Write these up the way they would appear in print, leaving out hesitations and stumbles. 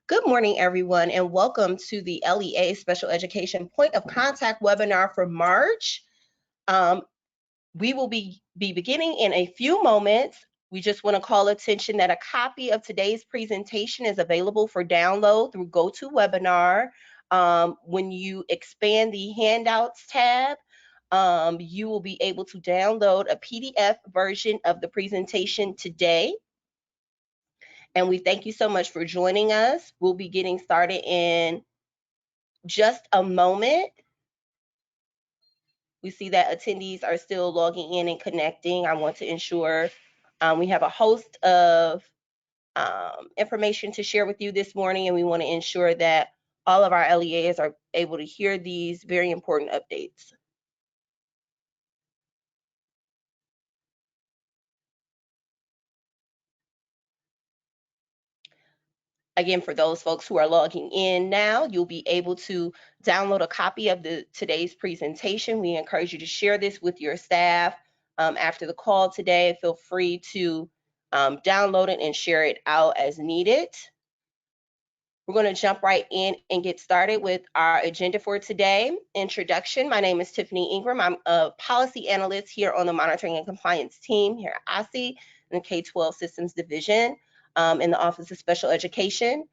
Good morning, everyone, and welcome to the LEA Special Education Point of Contact webinar for March. We will be beginning in a few moments. We just want to call attention that a copy of today's presentation is available for download through GoToWebinar. When you expand the Handouts tab, you will be able to download a PDF version of the presentation today. And we thank you so much for joining us. We'll be getting started in just a moment. We see that attendees are still logging in and connecting. I want to ensure we have a host of information to share with you this morning, and we want to ensure that all of our LEAs are able to hear these very important updates. Again, for those folks who are logging in now, you'll be able to download a copy of today's presentation. We encourage you to share this with your staff after the call today. Feel free to download it and share it out as needed. We're going to jump right in and get started with our agenda for today. Introduction. My name is Tiffany Ingram. I'm a policy analyst here on the Monitoring and Compliance team here at OSSE in the K-12 Systems Division in the Office of Special Education.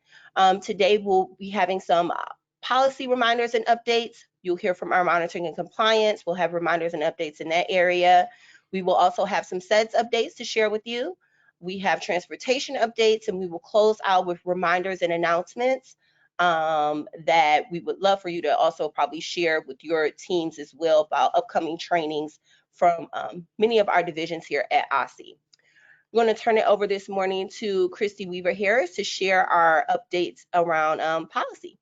Today we'll be having some policy reminders and updates. You'll hear from our Monitoring and Compliance. We'll have reminders and updates in that area. We will also have some SEDS updates to share with you. We have transportation updates, and we will close out with reminders and announcements that we would love for you to also probably share with your teams as well about upcoming trainings from many of our divisions here at OSSE. I'm going to turn it over this morning to Christy Weaver-Harris to share our updates around policy.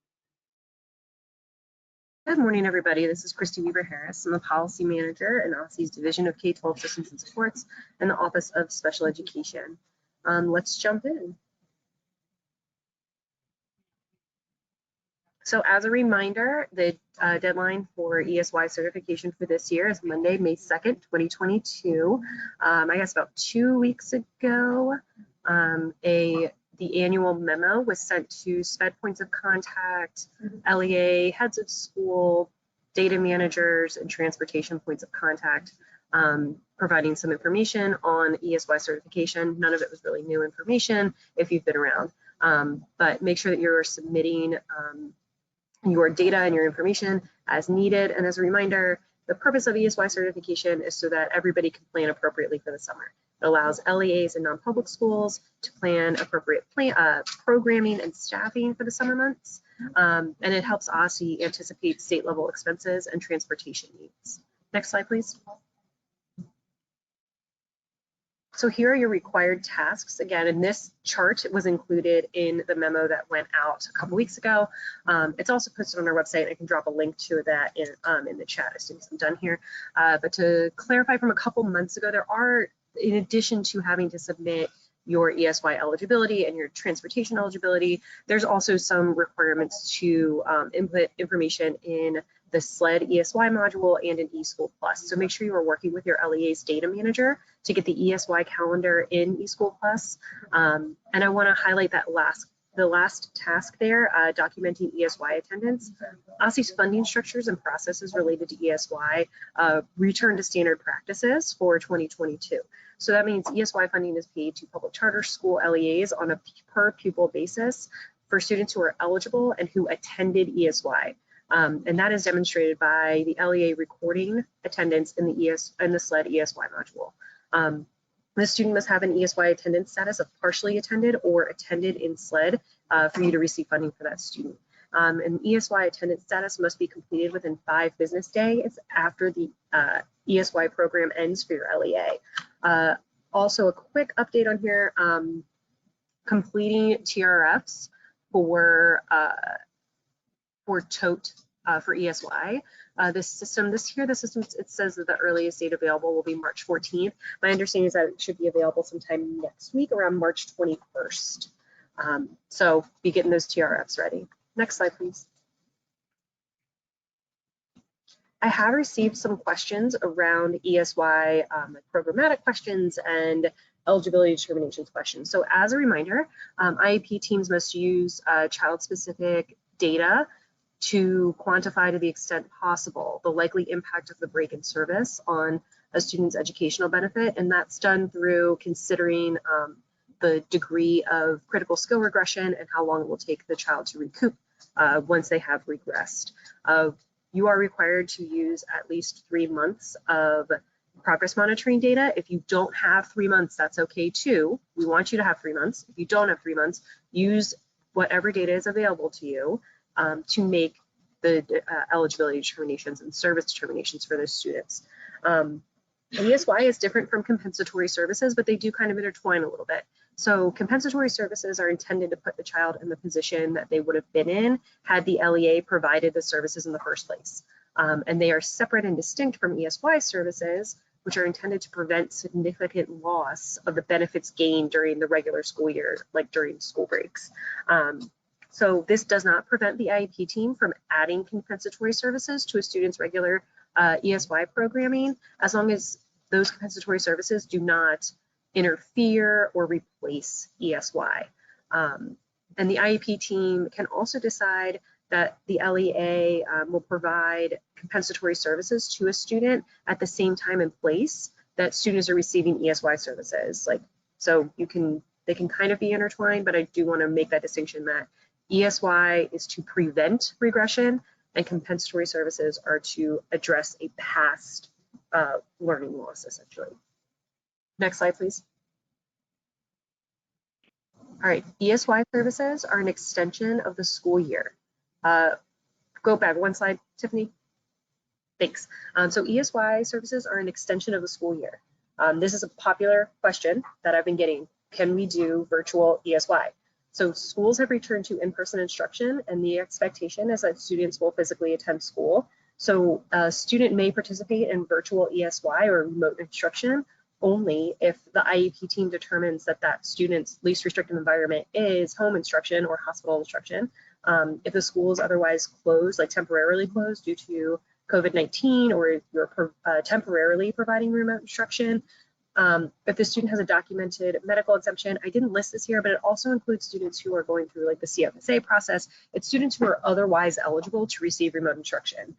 Good morning, everybody. This is Christy Weaver-Harris. I'm the Policy Manager in OSSE's Division of K-12 Systems and Supports in the Office of Special Education. Let's jump in. So as a reminder, the deadline for ESY certification for this year is Monday, May 2nd, 2022. I guess about 2 weeks ago, the annual memo was sent to SPED points of contact, LEA, heads of school, data managers, and transportation points of contact, providing some information on ESY certification. None of it was really new information if you've been around, but make sure that you're submitting your data and your information as needed. And as a reminder, the purpose of ESY certification is so that everybody can plan appropriately for the summer. It allows LEAs and non-public schools to plan appropriate programming and staffing for the summer months. And it helps OSSE anticipate state level expenses and transportation needs. Next slide, please. So here are your required tasks. Again, and this chart was included in the memo that went out a couple weeks ago. It's also posted on our website. I can drop a link to that in the chat as soon as I'm done here. But to clarify from a couple months ago, there are, in addition to having to submit your ESY eligibility and your transportation eligibility, there's also some requirements to input information in the SLED ESY module and in eSchool Plus. So make sure you are working with your LEA's data manager to get the ESY calendar in eSchool Plus. And I want to highlight that the last task there, documenting ESY attendance. OSSE's funding structures and processes related to ESY return to standard practices for 2022. So that means ESY funding is paid to public charter school LEAs on a per pupil basis for students who are eligible and who attended ESY. And that is demonstrated by the LEA recording attendance in the SLED ESY module. The student must have an ESY attendance status of partially attended or attended in SLED for you to receive funding for that student. An ESY attendance status must be completed within 5 business days after the ESY program ends for your LEA. Also, a quick update on here, completing TRFs for TOTE for ESY. This system, it says that the earliest date available will be March 14th. My understanding is that it should be available sometime next week around March 21st. So be getting those TRFs ready. Next slide, please. I have received some questions around ESY, programmatic questions and eligibility determinations questions. So as a reminder, IEP teams must use child-specific data to quantify to the extent possible the likely impact of the break in service on a student's educational benefit, and that's done through considering the degree of critical skill regression and how long it will take the child to recoup once they have regressed. You are required to use at least 3 months of progress monitoring data. If you don't have 3 months, that's okay too. We want you to have 3 months. If you don't have 3 months, use whatever data is available to you to make the eligibility determinations and service determinations for those students. ESY is different from compensatory services, but they do kind of intertwine a little bit. So compensatory services are intended to put the child in the position that they would have been in had the LEA provided the services in the first place. And they are separate and distinct from ESY services, which are intended to prevent significant loss of the benefits gained during the regular school year, like during school breaks. So this does not prevent the IEP team from adding compensatory services to a student's regular ESY programming, as long as those compensatory services do not interfere or replace ESY. And the IEP team can also decide that the LEA will provide compensatory services to a student at the same time and place that students are receiving ESY services. So they can kind of be intertwined, but I do want to make that distinction that ESY is to prevent regression and compensatory services are to address a past learning loss, essentially. Next slide, please. All right, ESY services are an extension of the school year. Go back one slide, Tiffany. Thanks. So ESY services are an extension of the school year. This is a popular question that I've been getting. Can we do virtual ESY? So schools have returned to in-person instruction, and the expectation is that students will physically attend school. So a student may participate in virtual ESY or remote instruction only if the IEP team determines that that student's least restrictive environment is home instruction or hospital instruction. If the school is otherwise closed, like temporarily closed due to COVID-19, or if you're temporarily providing remote instruction, if the student has a documented medical exemption, I didn't list this here, but it also includes students who are going through like the CFSA process. It's students who are otherwise eligible to receive remote instruction.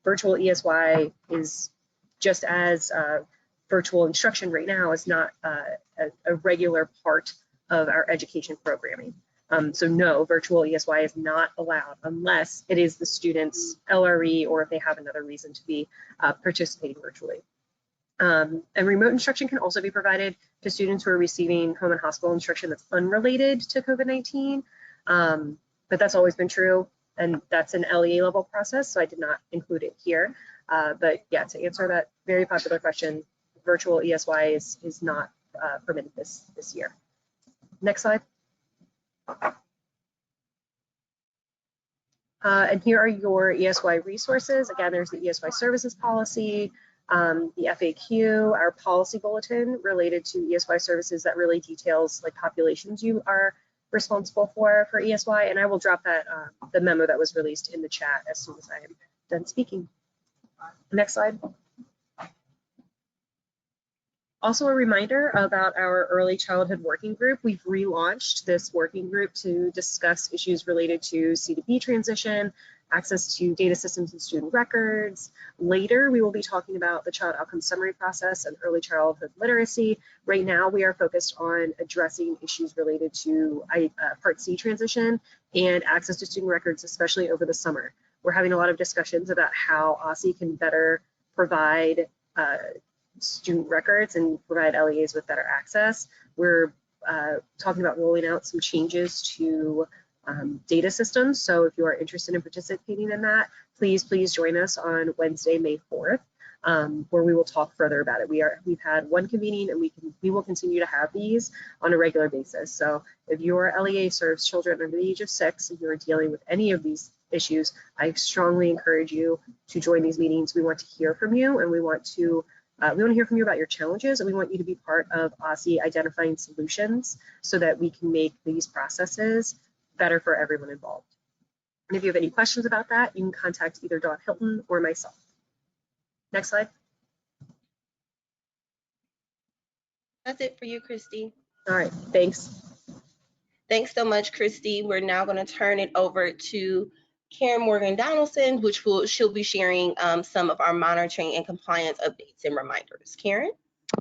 Virtual ESY is just as virtual instruction right now is not a regular part of our education programming. So no, virtual ESY is not allowed unless it is the student's LRE or if they have another reason to be participating virtually. And remote instruction can also be provided to students who are receiving home and hospital instruction that's unrelated to COVID-19, but that's always been true, and that's an LEA level process, so I did not include it here. But yeah, to answer that very popular question, virtual ESY is not permitted this year. Next slide. And here are your ESY resources. Again, there's the ESY services policy, the FAQ, our policy bulletin related to ESY services that really details like populations you are responsible for ESY, and I will drop that the memo that was released in the chat as soon as I am done speaking. Next slide. Also a reminder about our early childhood working group. We've relaunched this working group to discuss issues related to C2B transition, access to data systems and student records. Later, we will be talking about the child outcome summary process and early childhood literacy. Right now, we are focused on addressing issues related to Part C transition and access to student records, especially over the summer. We're having a lot of discussions about how OSSE can better provide student records and provide LEAs with better access. We're talking about rolling out some changes to data systems. So if you are interested in participating in that, please join us on Wednesday, May 4th, where we will talk further about it. We've had one convening, and we will continue to have these on a regular basis. So if your LEA serves children under the age of 6 and you're dealing with any of these issues, I strongly encourage you to join these meetings. We want to hear from you, and we want to hear from you about your challenges, and we want you to be part of OSSE identifying solutions so that we can make these processes better for everyone involved. And if you have any questions about that, you can contact either Dawn Hilton or myself. Next slide. That's it for you, Christy. All right, thanks. Thanks so much, Christy. We're now going to turn it over to Karen Morgan Donaldson, she'll be sharing some of our monitoring and compliance updates and reminders. Karen?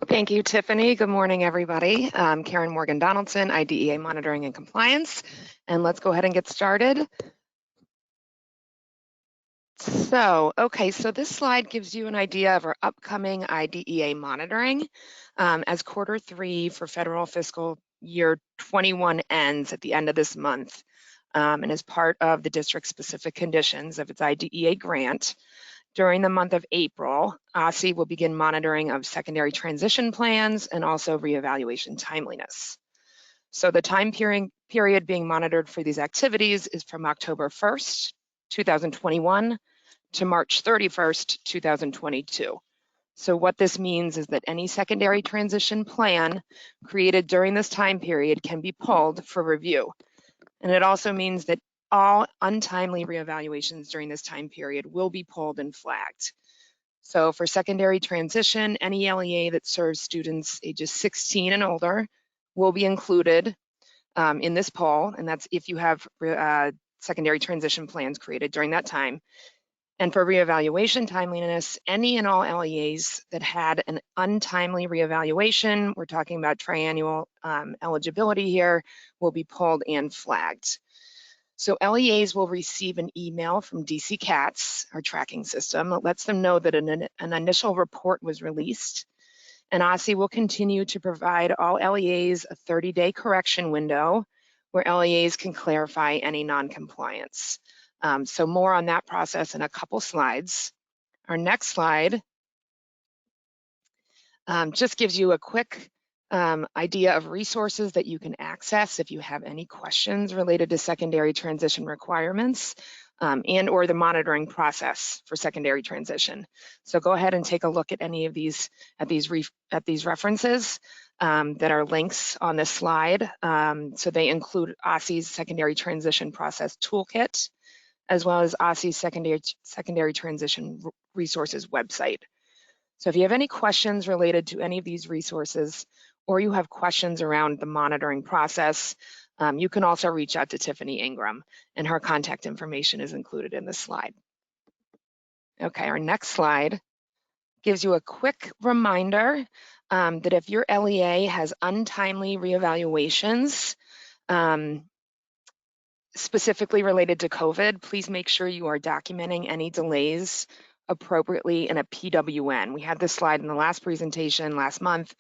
Thank you, Tiffany. Good morning, everybody. Karen Morgan Donaldson, IDEA Monitoring and Compliance. And let's go ahead and get started. So this slide gives you an idea of our upcoming IDEA monitoring as Q3 for federal fiscal year 21 ends at the end of this month. And as part of the district-specific conditions of its IDEA grant, during the month of April, OSSE will begin monitoring of secondary transition plans and also reevaluation timeliness. So the time period being monitored for these activities is from October 1st, 2021 to March 31st, 2022. So what this means is that any secondary transition plan created during this time period can be pulled for review. And it also means that all untimely reevaluations during this time period will be pulled and flagged. So for secondary transition, any LEA that serves students ages 16 and older will be included in this poll, and that's if you have secondary transition plans created during that time. And for reevaluation timeliness, any and all LEAs that had an untimely reevaluation, we're talking about triennial eligibility here, will be pulled and flagged. So LEAs will receive an email from DC CATS, our tracking system, that lets them know that an initial report was released. And OSSE will continue to provide all LEAs a 30-day correction window where LEAs can clarify any non-compliance. So more on that process in a couple slides. Our next slide just gives you a quick idea of resources that you can access if you have any questions related to secondary transition requirements and or the monitoring process for secondary transition. So go ahead and take a look at any of these references that are links on this slide. So they include OSSE's Secondary Transition Process Toolkit, as well as OSSE's Secondary Transition Resources website. So if you have any questions related to any of these resources, or you have questions around the monitoring process, you can also reach out to Tiffany Ingram, and her contact information is included in this slide. Okay, our next slide gives you a quick reminder that if your LEA has untimely reevaluations, specifically related to COVID, please make sure you are documenting any delays appropriately in a PWN. We had this slide in the last presentation last month,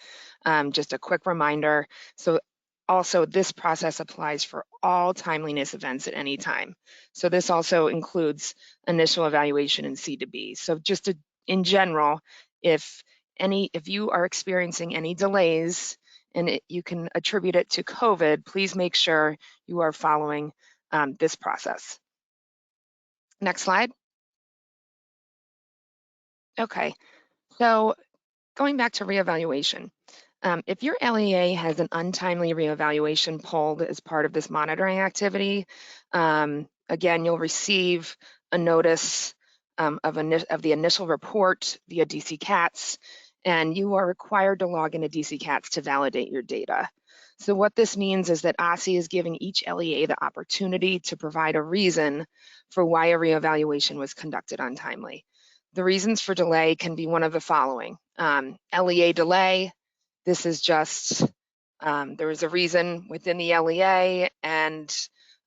just a quick reminder. So also this process applies for all timeliness events at any time. So this also includes initial evaluation and C2B. So just in general, if you are experiencing any delays and you can attribute it to COVID, please make sure you are following this process. Next slide. Okay, so going back to reevaluation, if your LEA has an untimely reevaluation pulled as part of this monitoring activity, again, you'll receive a notice of the initial report via DC CATS, and you are required to log into DC CATS to validate your data. So what this means is that OSSE is giving each LEA the opportunity to provide a reason for why a reevaluation was conducted untimely. The reasons for delay can be one of the following. LEA delay, this is just, there was a reason within the LEA and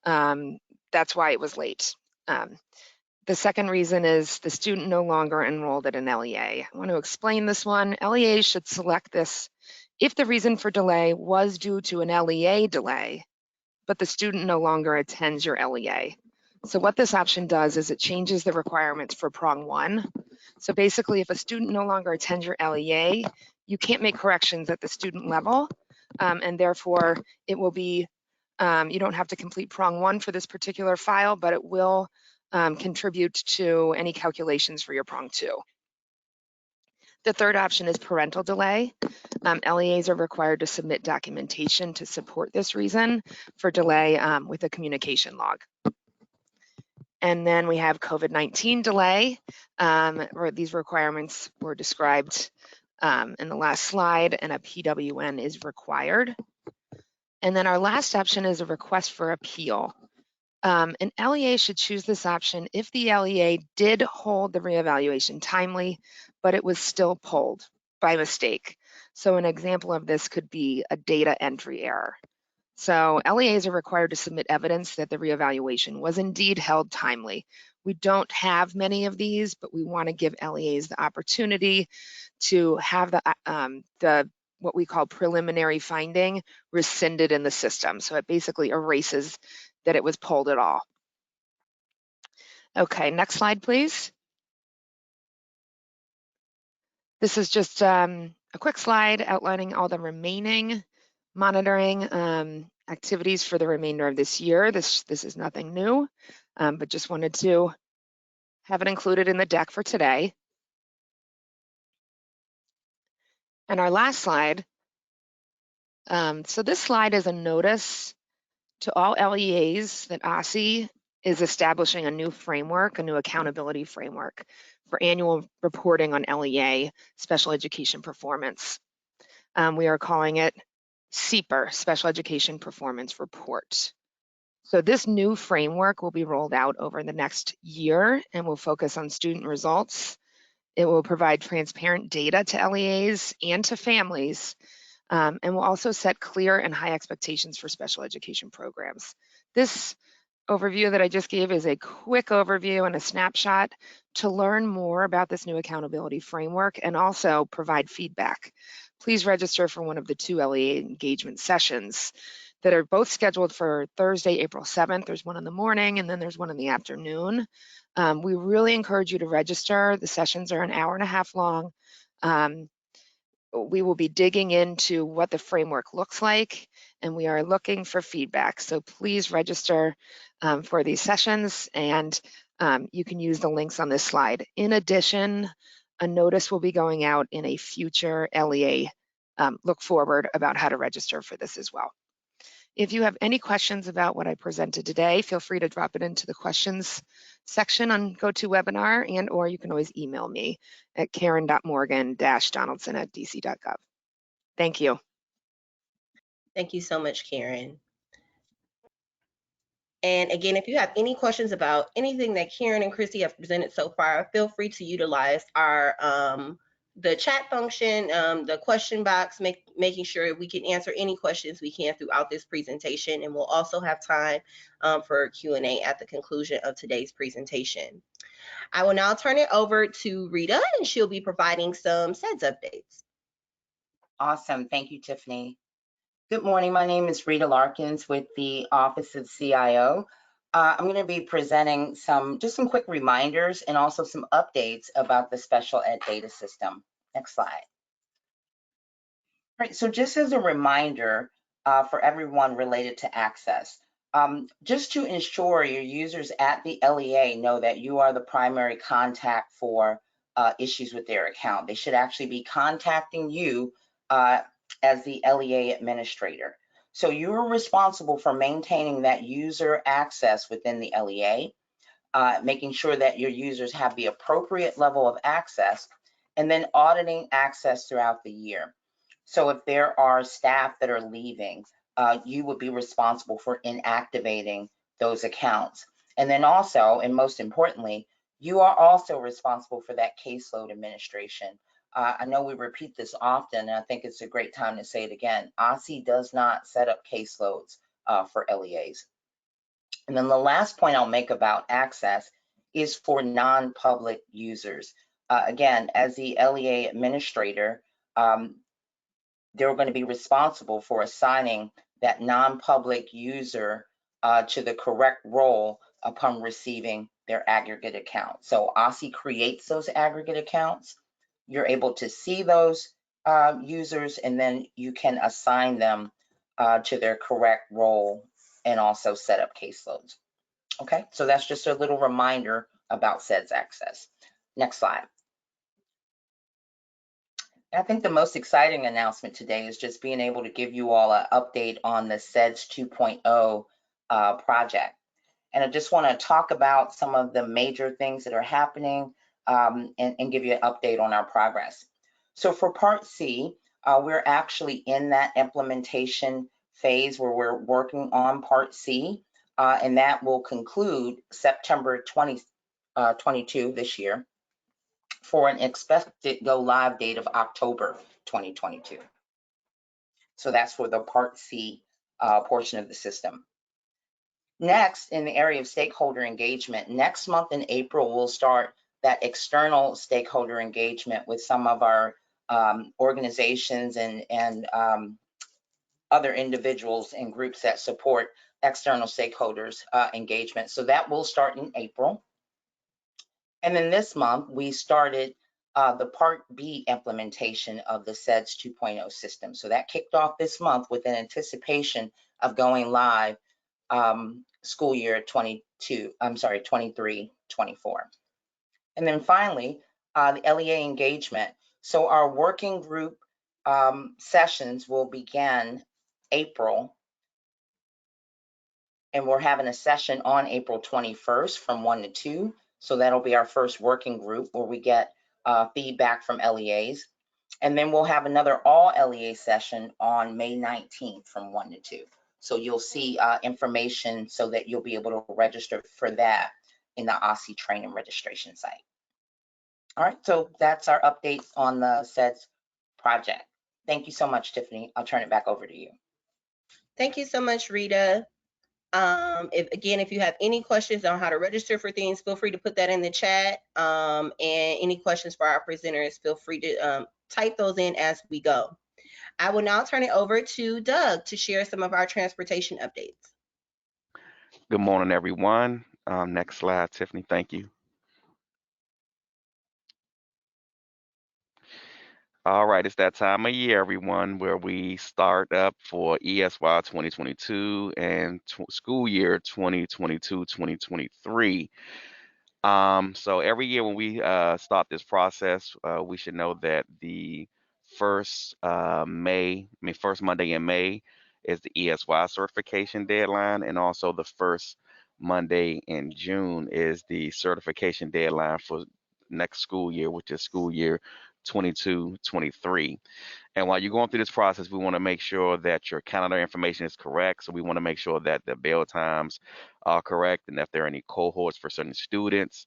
that's why it was late. The second reason is the student no longer enrolled at an LEA. I want to explain this one. LEAs should select this if the reason for delay was due to an LEA delay, but the student no longer attends your LEA. So what this option does is it changes the requirements for prong 1. So basically, if a student no longer attends your LEA, you can't make corrections at the student level, and therefore it will be, you don't have to complete prong 1 for this particular file, but it will contribute to any calculations for your prong 2. The third option is parental delay. LEAs are required to submit documentation to support this reason for delay with a communication log. And then we have COVID-19 delay, where these requirements were described in the last slide, and a PWN is required. And then our last option is a request for appeal. An LEA should choose this option if the LEA did hold the reevaluation timely, but it was still pulled by mistake. So an example of this could be a data entry error. So LEAs are required to submit evidence that the reevaluation was indeed held timely. We don't have many of these, but we want to give LEAs the opportunity to have the what we call preliminary finding rescinded in the system. So it basically erases that it was pulled at all. Okay, next slide, please. This is just a quick slide outlining all the remaining monitoring activities for the remainder of this year. This is nothing new, but just wanted to have it included in the deck for today. And our last slide. So this slide is a notice to all LEAs that OSSE is establishing a new framework, a new accountability framework for annual reporting on LEA special education performance. We are calling it SEPR, Special Education Performance Report. So this new framework will be rolled out over the next year and will focus on student results. It will provide transparent data to LEAs and to families, and will also set clear and high expectations for special education programs. This overview that I just gave is a quick overview and a snapshot. To learn more about this new accountability framework and also provide feedback, please register for one of the 2 LEA engagement sessions that are both scheduled for Thursday, April 7th. There's one in the morning and then there's one in the afternoon. We really encourage you to register. The sessions are an hour and a half long. We will be digging into what the framework looks like, and we are looking for feedback. So please register for these sessions, and you can use the links on this slide. In addition, a notice will be going out in a future LEA look forward about how to register for this as well. If you have any questions about what I presented today, feel free to drop it into the questions section on GoToWebinar, and or you can always email me at karen.morgan-donaldson@dc.gov. Thank you. Thank you so much, Karen. And again, if you have any questions about anything that Karen and Christy have presented so far, feel free to utilize our the chat function, the question box, making sure we can answer any questions we can throughout this presentation. And we'll also have time for Q&A at the conclusion of today's presentation. I will now turn it over to Rita, and she'll be providing some SEDS updates. Awesome. Thank you, Tiffany. Good morning. My name is Rita Larkins with the Office of CIO. I'm going to be presenting just some quick reminders and also some updates about the special ed data system. Next slide. All right, so just as a reminder for everyone related to access, just to ensure your users at the LEA know that you are the primary contact for issues with their account. They should actually be contacting you as the LEA administrator. So you're responsible for maintaining that user access within the LEA, making sure that your users have the appropriate level of access, and then auditing access throughout the year. So if there are staff that are leaving, you would be responsible for inactivating those accounts. And then also, and most importantly, you are also responsible for that caseload administration. I know we repeat this often, and I think it's a great time to say it again. OSSE does not set up caseloads for LEAs. And then the last point I'll make about access is for non-public users. Again, as the LEA administrator, they're going to be responsible for assigning that non-public user to the correct role upon receiving their aggregate account. So OSSE creates those aggregate accounts. You're able to see those users, and then you can assign them to their correct role and also set up caseloads. Okay, so that's just a little reminder about SEDS access. Next slide. I think the most exciting announcement today is just being able to give you all an update on the SEDS 2.0 project. And I just want to talk about some of the major things that are happening and give you an update on our progress. So for Part C, we're actually in that implementation phase where we're working on Part C, and that will conclude September 2022 this year for an expected go live date of October 2022. So that's for the Part C portion of the system. Next, in the area of stakeholder engagement, next month in April, we'll start that external stakeholder engagement with some of our organizations and other individuals and groups that support external stakeholders engagement. So that will start in April. And then this month, we started the Part B implementation of the SEDS 2.0 system. So that kicked off this month with an anticipation of going live school year 23-24. And then finally, the LEA engagement. So our working group sessions will begin April, and we're having a session on April 21st from 1 to 2. So that'll be our first working group where we get feedback from LEAs. And then we'll have another all LEA session on May 19th from 1 to 2. So you'll see information so that you'll be able to register for that in the OSSE training registration site. All right, so that's our updates on the SEDS project. Thank you so much, Tiffany. I'll turn it back over to you. Thank you so much, Rita. If you have any questions on how to register for things, feel free to put that in the chat. And any questions for our presenters, feel free to type those in as we go. I will now turn it over to Doug to share some of our transportation updates. Good morning, everyone. Next slide, Tiffany. Thank you. All right, it's that time of year, everyone, where we start up for ESY 2022 and school year 2022-2023. So every year when we start this process, we should know that the first Monday in May is the ESY certification deadline, and also the first Monday in June is the certification deadline for next school year, which is school year 22-23. And while you're going through this process, we want to make sure that your calendar information is correct. So we want to make sure that the bell times are correct, and if there are any cohorts for certain students,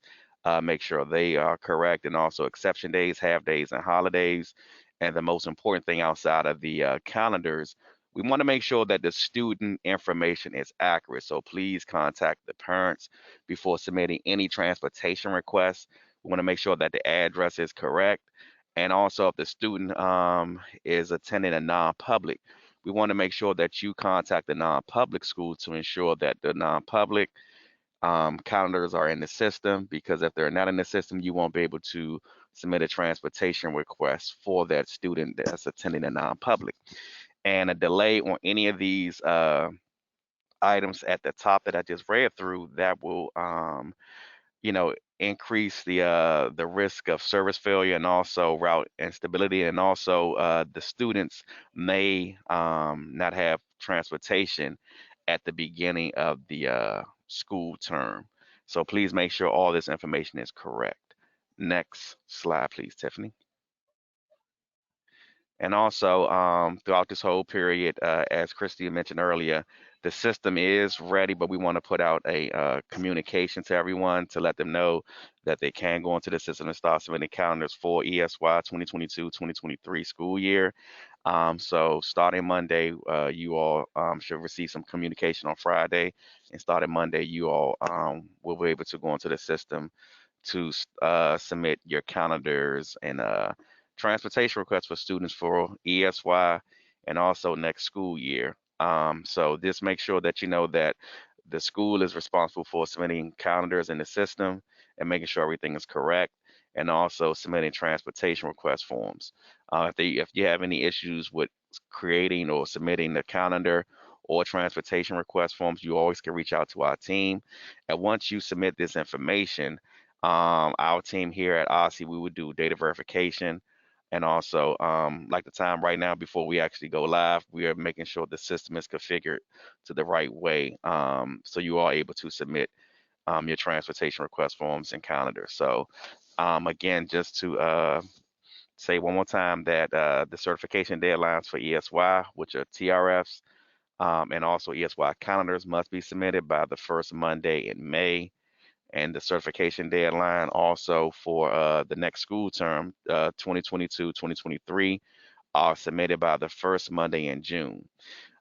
make sure they are correct, and also exception days, half days, and holidays. And the most important thing outside of the calendars, we want to make sure that the student information is accurate. So please contact the parents before submitting any transportation requests. We want to make sure that the address is correct. And also, if the student is attending a non-public, we want to make sure that you contact the non-public school to ensure that the non-public calendars are in the system, because if they're not in the system, you won't be able to submit a transportation request for that student that's attending a non-public. And a delay on any of these items at the top that I just read through, that will increase the risk of service failure, and also route instability, and also the students may not have transportation at the beginning of the school term. So please make sure all this information is correct. Next slide, please, Tiffany. And also, throughout this whole period, as Christy mentioned earlier, the system is ready, but we want to put out a communication to everyone to let them know that they can go into the system and start submitting calendars for ESY 2022-2023 school year. So starting Monday, you all should receive some communication on Friday, and starting Monday, you all will be able to go into the system to submit your calendars and transportation requests for students for ESY and also next school year. So this makes sure that you know that the school is responsible for submitting calendars in the system and making sure everything is correct, and also submitting transportation request forms. If you have any issues with creating or submitting the calendar or transportation request forms, you always can reach out to our team. And once you submit this information, our team here at OSSE, we would do data verification. And also, like the time right now before we actually go live, we are making sure the system is configured to the right way, so you are able to submit your transportation request forms and calendar. So again, just to say one more time that the certification deadlines for ESY, which are TRFs, and also ESY calendars must be submitted by the first Monday in May. And the certification deadline also for the next school term, 2022-2023, are submitted by the first Monday in June.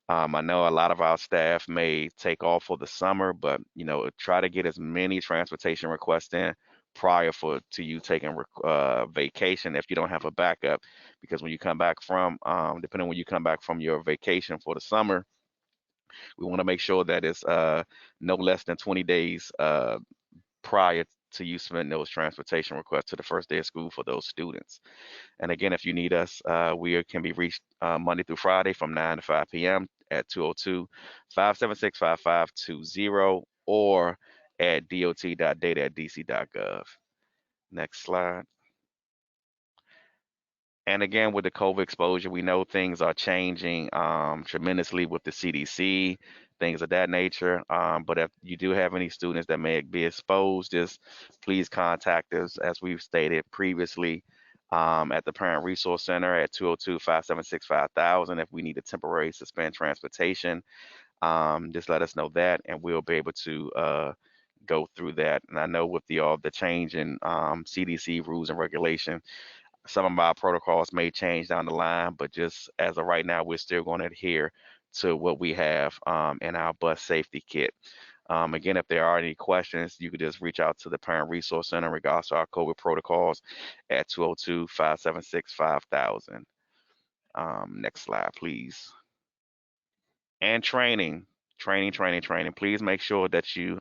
I know a lot of our staff may take off for the summer, but try to get as many transportation requests in prior to you taking vacation if you don't have a backup, because when you come back from, depending on when you come back from your vacation for the summer, we want to make sure that it's no less than 20 days prior to you submitting those transportation requests to the first day of school for those students. And again, if you need us, we can be reached Monday through Friday from 9 to 5 p.m. at 202-576-5520 or at dot.data@dc.gov. Next slide. And again, with the COVID exposure, we know things are changing tremendously with the CDC, things of that nature. But if you do have any students that may be exposed, just please contact us, as we've stated previously, at the Parent Resource Center at 202-576-5000. If we need to temporarily suspend transportation, just let us know that, and we'll be able to go through that. And I know with the change in CDC rules and regulations, some of our protocols may change down the line, but just as of right now, we're still going to adhere to what we have in our bus safety kit. Again, if there are any questions, you could just reach out to the Parent Resource Center in regards to our COVID protocols at 202-576-5000. Next slide, please. And training. Please make sure that you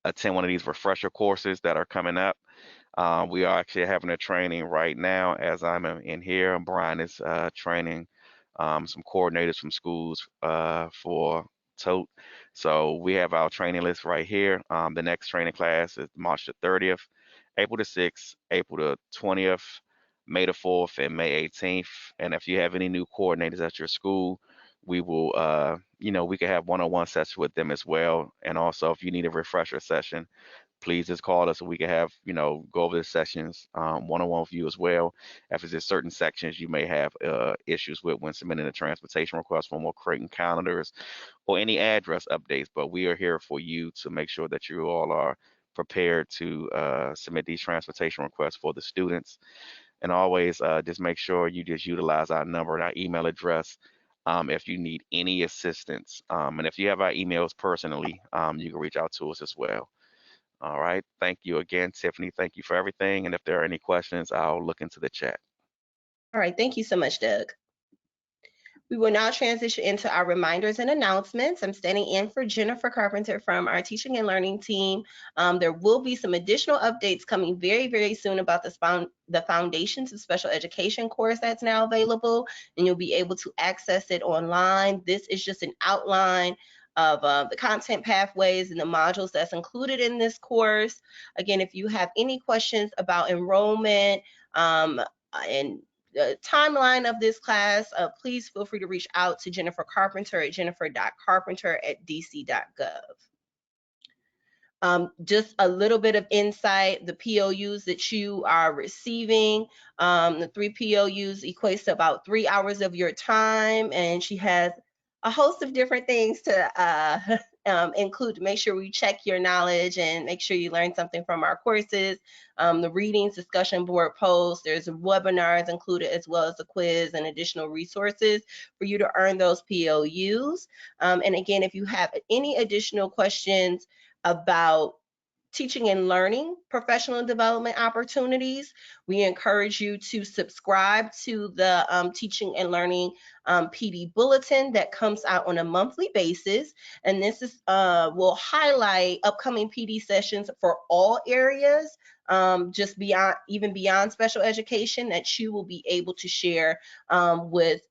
attend one of these refresher courses that are coming up. We are actually having a training right now as I'm in here. Brian is training some coordinators from schools for TOTE. So we have our training list right here. The next training class is March the 30th, April the 6th, April the 20th, May the 4th, and May 18th. And if you have any new coordinators at your school, we will, we can have one-on-one sessions with them as well. And also, if you need a refresher session, please just call us so we can have, go over the sessions one-on-one with you as well. If there's certain sections you may have issues with when submitting a transportation request form or creating calendars or any address updates, but we are here for you to make sure that you all are prepared to submit these transportation requests for the students. And always just make sure you just utilize our number and our email address if you need any assistance. And if you have our emails personally, you can reach out to us as well. All right. Thank you again, Tiffany. Thank you for everything. And if there are any questions, I'll look into the chat. All right. Thank you so much, Doug. We will now transition into our reminders and announcements. I'm standing in for Jennifer Carpenter from our teaching and learning team. There will be some additional updates coming very, very soon about the Foundations of Special Education course that's now available, and you'll be able to access it online. This is just an outline of the content pathways and the modules that's included in this course. Again, if you have any questions about enrollment and the timeline of this class, please feel free to reach out to Jennifer Carpenter at jennifer.carpenter@dc.gov. Just a little bit of insight, the POUs that you are receiving, the 3 POUs equates to about 3 hours of your time, and she has a host of different things to include to make sure we check your knowledge and make sure you learn something from our courses. The readings, discussion board posts, there's webinars included, as well as a quiz and additional resources for you to earn those POUs. And again, if you have any additional questions about teaching and learning professional development opportunities, we encourage you to subscribe to the teaching and learning PD Bulletin that comes out on a monthly basis. And this is will highlight upcoming PD sessions for all areas, just even beyond special education, that you will be able to share with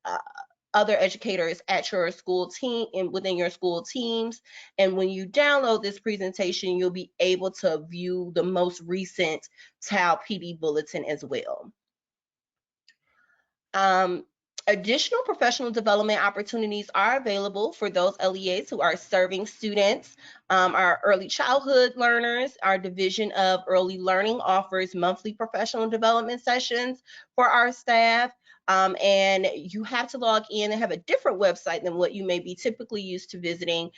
other educators at your school team and within your school teams. And when you download this presentation, you'll be able to view the most recent TAL PD Bulletin as well. Additional professional development opportunities are available for those LEAs who are serving students. Our early childhood learners, our Division of Early Learning offers monthly professional development sessions for our staff. And you have to log in and have a different website than what you may be typically used to visiting.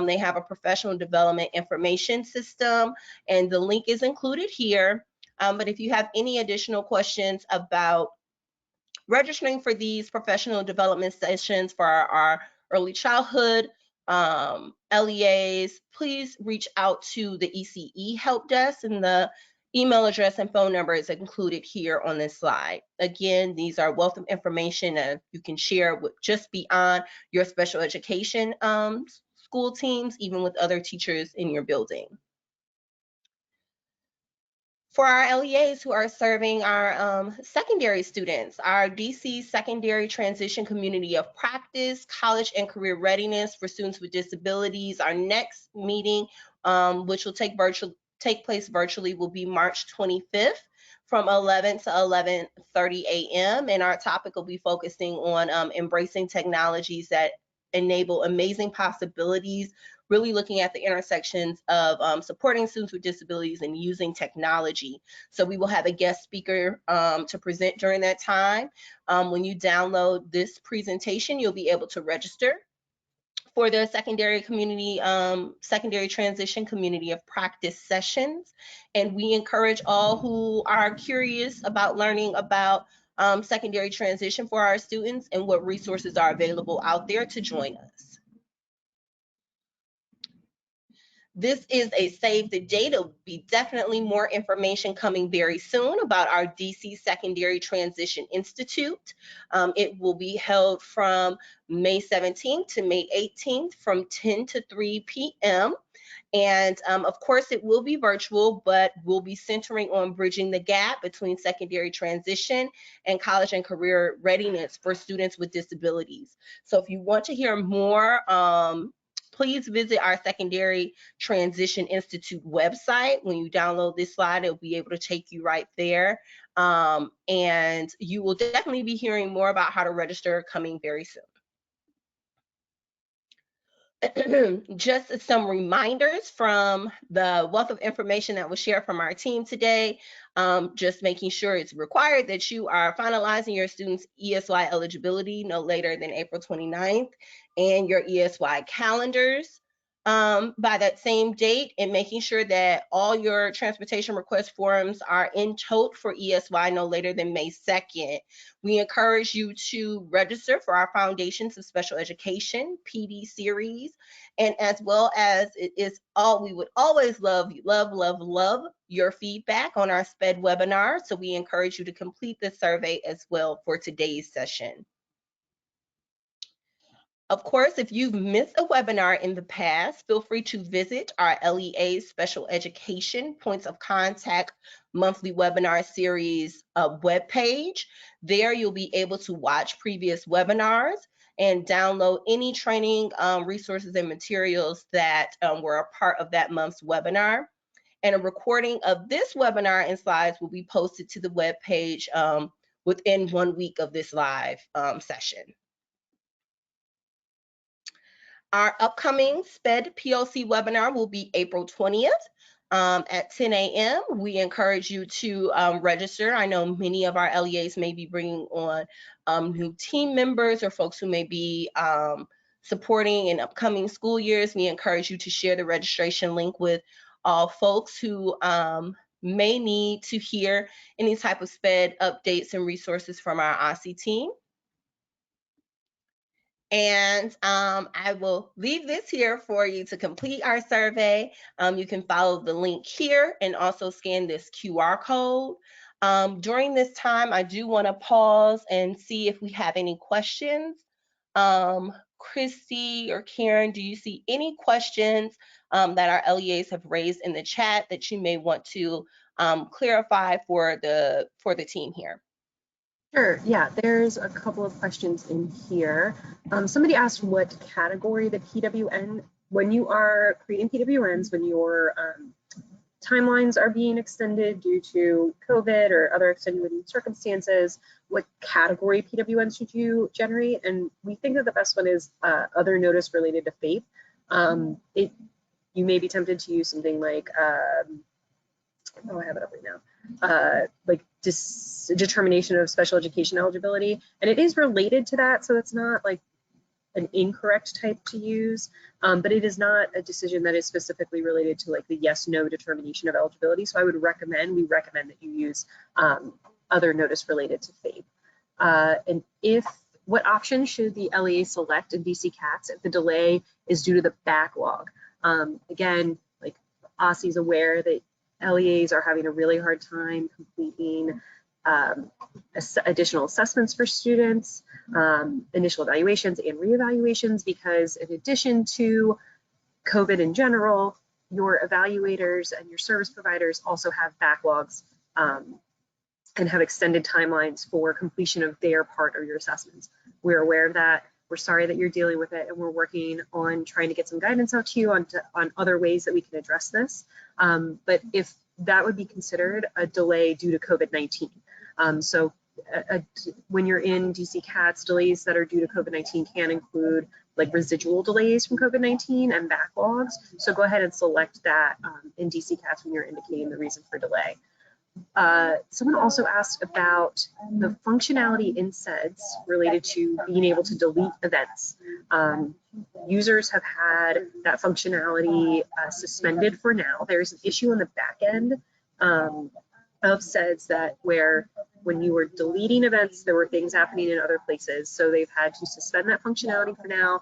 They have a professional development information system, and the link is included here. But if you have any additional questions about registering for these professional development sessions for our early childhood LEAs, please reach out to the ECE help desk, and the email address and phone number is included here on this slide. Again, these are wealth of information that you can share with just beyond your special education school teams, even with other teachers in your building. For our LEAs who are serving our secondary students, our DC Secondary Transition Community of Practice, College and Career Readiness for Students with Disabilities, our next meeting, which will take place virtually, will be March 25th from 11 to 11:30 a.m. And our topic will be focusing on embracing technologies that enable amazing possibilities, really looking at the intersections of supporting students with disabilities and using technology. So we will have a guest speaker to present during that time. When you download this presentation, you'll be able to register for the secondary transition community of practice sessions. And we encourage all who are curious about learning about secondary transition for our students and what resources are available out there to join us. This is a save the date. There'll be definitely more information coming very soon about our DC Secondary Transition Institute. It will be held from May 17th to May 18th from 10 to 3 p.m. And of course, it will be virtual, but we'll be centering on bridging the gap between secondary transition and college and career readiness for students with disabilities. So if you want to hear more, please visit our Secondary Transition Institute website. When you download this slide, it'll be able to take you right there. And you will definitely be hearing more about how to register coming very soon. Just some reminders from the wealth of information that was shared from our team today. Just making sure it's required that you are finalizing your students' ESY eligibility no later than April 29th and your ESY calendars by that same date, and making sure that all your transportation request forms are in tote for ESY no later than May 2nd. We encourage you to register for our Foundations of Special Education PD series, and as well as we would always love your feedback on our SPED webinar. So we encourage you to complete the survey as well for today's session. Of course, if you've missed a webinar in the past, feel free to visit our LEA Special Education Points of Contact monthly webinar series webpage. There you'll be able to watch previous webinars and download any training resources and materials that were a part of that month's webinar. And a recording of this webinar and slides will be posted to the webpage within 1 week of this live session. Our upcoming SPED PLC webinar will be April 20th at 10 a.m. We encourage you to register. I know many of our LEAs may be bringing on new team members or folks who may be supporting in upcoming school years. We encourage you to share the registration link with all folks who may need to hear any type of SPED updates and resources from our OSSE team. And I will leave this here for you to complete our survey. You can follow the link here and also scan this QR code. During this time, I do want to pause and see if we have any questions. Christy or Karen, do you see any questions that our LEAs have raised in the chat that you may want to clarify for the team here? Sure, yeah, there's a couple of questions in here. Somebody asked what category the PWN, when you are creating PWNs, when you're timelines are being extended due to COVID or other extenuating circumstances. What category PWN should you generate? And we think that the best one is other notice related to FAPE. You may be tempted to use something like, oh, I have it up right now, like determination of special education eligibility. And it is related to that, so it's not like an incorrect type to use, but it is not a decision that is specifically related to like the yes/no determination of eligibility. So we recommend that you use other notice related to FAPE. And what option should the LEA select in DC CATS if the delay is due to the backlog? Again, like OSSE is aware that LEAs are having a really hard time completing additional assessments for students, initial evaluations and reevaluations, because in addition to COVID in general, your evaluators and your service providers also have backlogs and have extended timelines for completion of their part of your assessments. We're aware of that. We're sorry that you're dealing with it, and we're working on trying to get some guidance out to you on other ways that we can address this. But if that would be considered a delay due to COVID-19. So when you're in DC CATS, delays that are due to COVID-19 can include like residual delays from COVID-19 and backlogs. So go ahead and select that in DC CATS when you're indicating the reason for delay. Someone also asked about the functionality in SEDS related to being able to delete events. Users have had that functionality suspended for now. There's an issue on the back end of SEDS where when you were deleting events, there were things happening in other places. So they've had to suspend that functionality for now.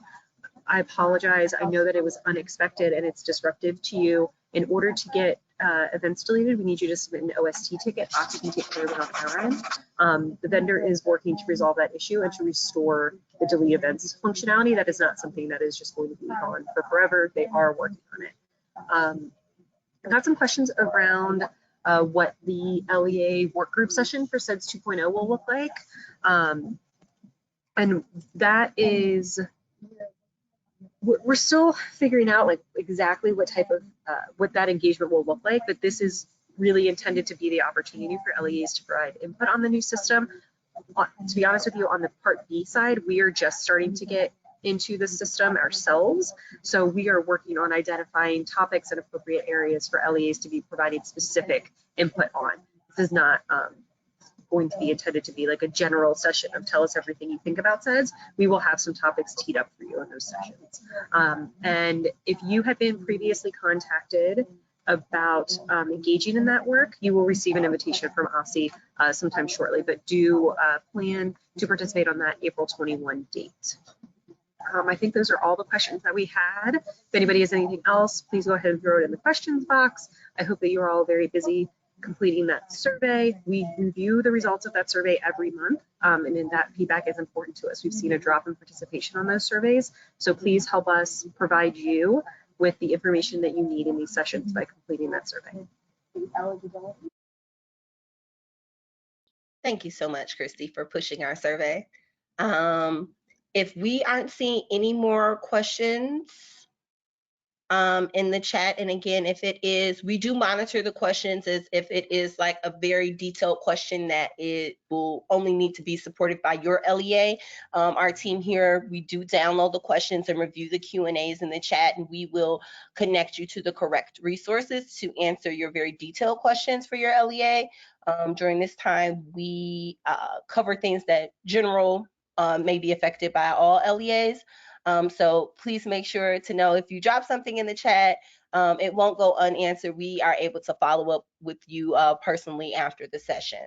I apologize. I know that it was unexpected and it's disruptive to you. In order to get events deleted, we need you to submit an OST ticket. OSSE can take care of it on our end. The vendor is working to resolve that issue and to restore the delete events functionality. That is not something that is just going to be on for forever. They are working on it. I got some questions around what the LEA work group session for SEDS 2.0 will look like. And that is, we're still figuring out like exactly what type of, what that engagement will look like, but this is really intended to be the opportunity for LEAs to provide input on the new system. To be honest with you, on the Part B side, we are just starting to get into the system ourselves. So we are working on identifying topics and appropriate areas for LEAs to be providing specific input on. This is not going to be intended to be like a general session of tell us everything you think about SEDS. We will have some topics teed up for you in those sessions. And if you have been previously contacted about engaging in that work, you will receive an invitation from OSSE sometime shortly, but do plan to participate on that April 21 date. I think those are all the questions that we had. If anybody has anything else, please go ahead and throw it in the questions box. I hope that you're all very busy completing that survey. We review the results of that survey every month, and then that feedback is important to us. We've seen a drop in participation on those surveys, so please help us provide you with the information that you need in these sessions by completing that survey. Thank you so much, Christy, for pushing our survey. If we aren't seeing any more questions in the chat, and again, if it is, we do monitor the questions as if it is like a very detailed question that it will only need to be supported by your LEA. Our team here, we do download the questions and review the Q&As in the chat, and we will connect you to the correct resources to answer your very detailed questions for your LEA. During this time, we cover things that general may be affected by all LEAs. So please make sure to know if you drop something in the chat, it won't go unanswered. We are able to follow up with you personally after the session.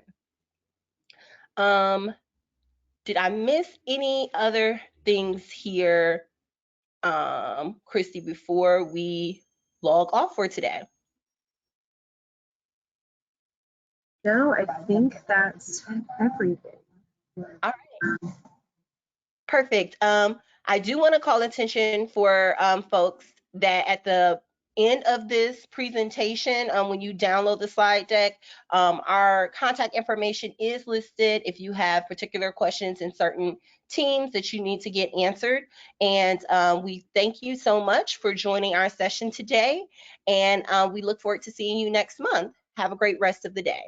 Did I miss any other things here, Christy, before we log off for today? No, I think that's everything. All right. Perfect. I do want to call attention for folks that at the end of this presentation, when you download the slide deck, our contact information is listed if you have particular questions in certain teams that you need to get answered. And we thank you so much for joining our session today. And we look forward to seeing you next month. Have a great rest of the day.